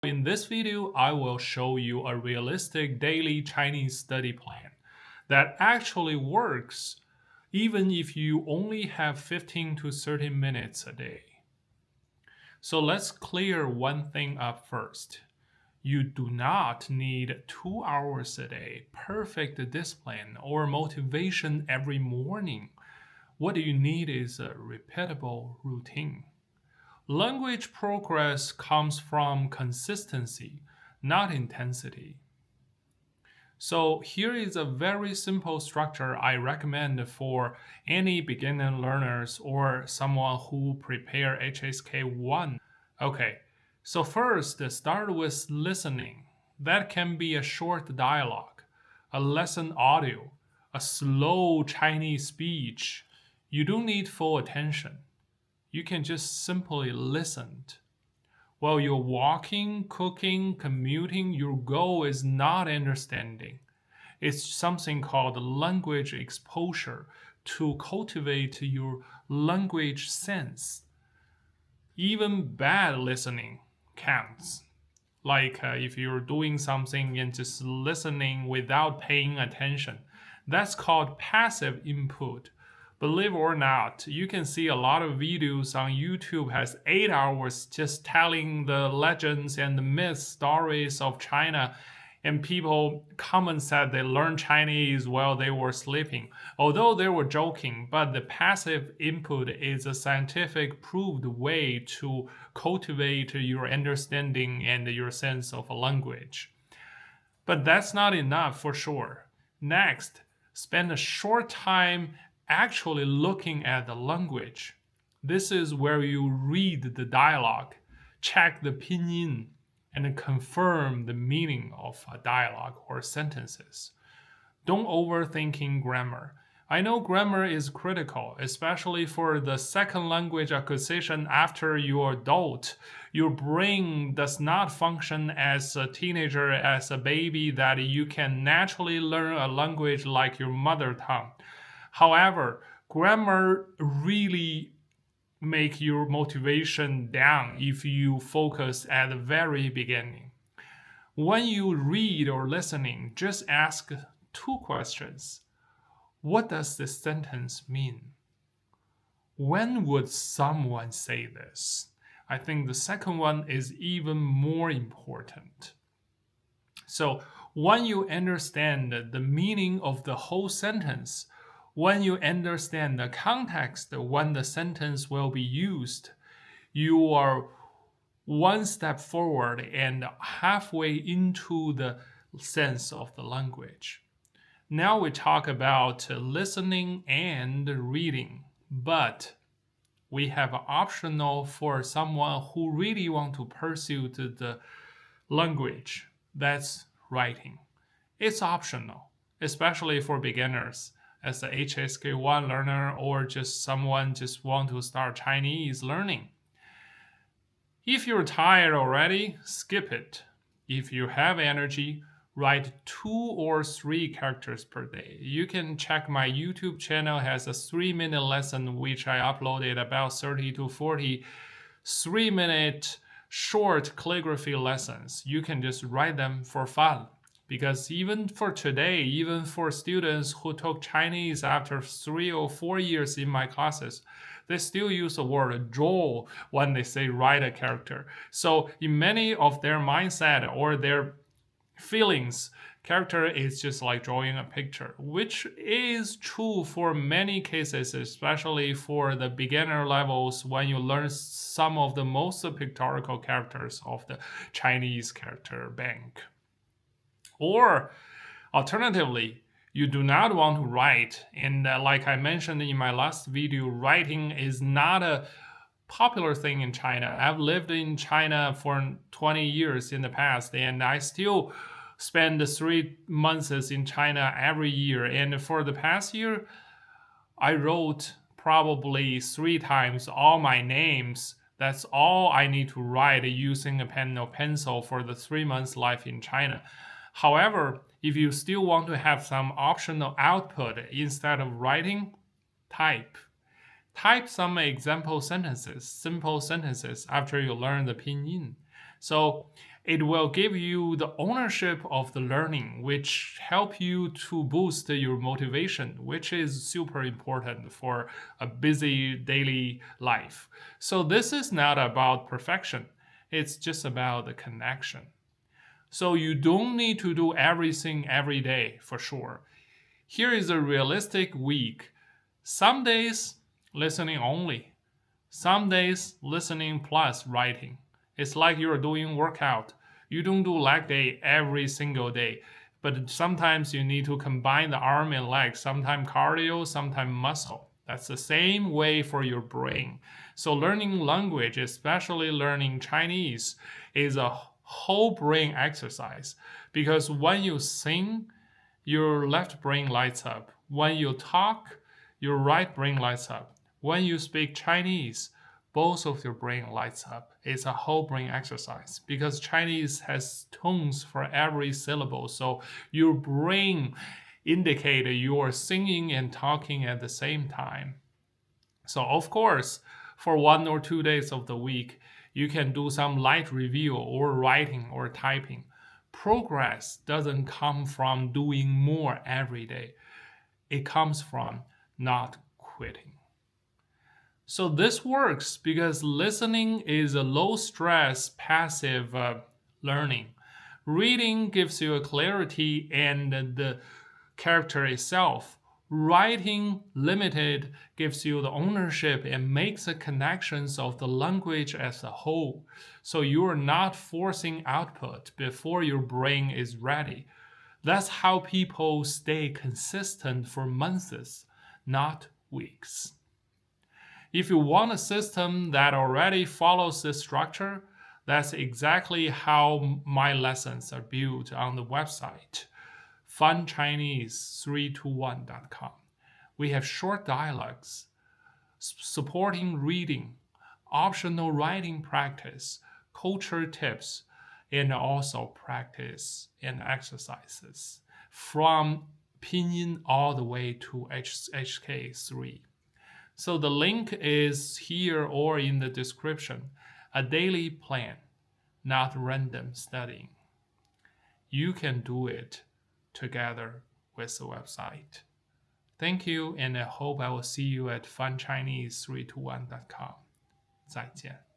In this video, I will show you a realistic daily Chinese study plan that actually works even if you only have 15 to 30 minutes a day. So let's clear one thing up first. You do not need 2 hours a day, perfect discipline, or motivation every morning. What you need is a repeatable routine. Language progress comes from consistency, not intensity. So here is a very simple structure I recommend for any beginner learners or someone who prepare HSK1. Okay, so first start with listening. That can be a short dialogue, a lesson audio, a slow Chinese speech. You don't need full attention. You can just simply listen. While you're walking, cooking, commuting, your goal is not understanding. It's something called language exposure to cultivate your language sense. Even bad listening counts. Like if you're doing something and just listening without paying attention, that's called passive input. Believe or not, you can see a lot of videos on YouTube has 8 hours just telling the legends and the myth stories of China, and people comment said they learned Chinese while they were sleeping. Although they were joking, but the passive input is a scientific proved way to cultivate your understanding and your sense of a language. But that's not enough for sure. Next, spend a short time actually looking at the language. This is where you read the dialogue, check the pinyin, and confirm the meaning of a dialogue or sentences. Don't overthinking grammar. I know grammar is critical, especially for the second language acquisition after you're adult. Your brain does not function as a teenager, as a baby, that you can naturally learn a language like your mother tongue. However, grammar really make your motivation down if you focus at the very beginning. When you read or listening, just ask 2 questions. What does this sentence mean? When would someone say this? I think the second one is even more important. So when you understand the meaning of the whole sentence, when you understand the context when the sentence will be used, you are one step forward and halfway into the sense of the language. Now we talk about listening and reading, but we have optional for someone who really want to pursue the language. That's writing. It's optional, especially for beginners as a HSK1 learner or just someone just want to start Chinese learning. If you're tired already, skip it. If you have energy, write 2 or 3 characters per day. You can check my YouTube channel has a 3-minute lesson which I uploaded about 30 to 40 3-minute short calligraphy lessons. You can just write them for fun. Because even for today, even for students who took Chinese after 3 or 4 years in my classes, they still use the word draw when they say write a character. So in many of their mindset or their feelings, character is just like drawing a picture, which is true for many cases, especially for the beginner levels when you learn some of the most pictorial characters of the Chinese character bank. Or alternatively, you do not want to write, and like I mentioned in my last video, writing is not a popular thing in China. I've lived in China for 20 years in the past, and I still spend 3 months in China every year. And for the past year, I wrote probably 3 times all my names. That's all I need to write using a pen or pencil for the 3 months life in China. However, if you still want to have some optional output instead of writing, type. Type some example sentences, simple sentences after you learn the pinyin. So It will give you the ownership of the learning, which help you to boost your motivation, which is super important for a busy daily life. So this is not about perfection. It's just about the connection. So you don't need to do everything every day for sure. Here is a realistic week. Some days listening only. Some days listening plus writing. It's like you're doing workout. You don't do leg day every single day, but sometimes you need to combine the arm and leg, sometimes cardio, sometimes muscle. That's the same way for your brain. So learning language, especially learning Chinese, is a whole brain exercise because when you sing, your left brain lights up. When you talk, your right brain lights up. When you speak Chinese, both of your brain lights up. It's a whole brain exercise because Chinese has tones for every syllable. So your brain indicate you're singing and talking at the same time. So of course, for 1 or 2 days of the week, you can do some light review or writing or typing. Progress doesn't come from doing more every day. It comes from not quitting. So this works because listening is a low stress, passive learning. Reading gives you a clarity and the character itself. Writing limited gives you the ownership and makes the connections of the language as a whole. So you are not forcing output before your brain is ready. That's how people stay consistent for months, not weeks. If you want a system that already follows this structure, that's exactly how my lessons are built on the website, funchinese321.com. We have short dialogues, supporting reading, optional writing practice, culture tips, and also practice and exercises from pinyin all the way to HK3. So the link is here or in the description. A daily plan, not random studying. You can do it together with the website. Thank you, and I hope I will see you at funchinese321.com. 再见。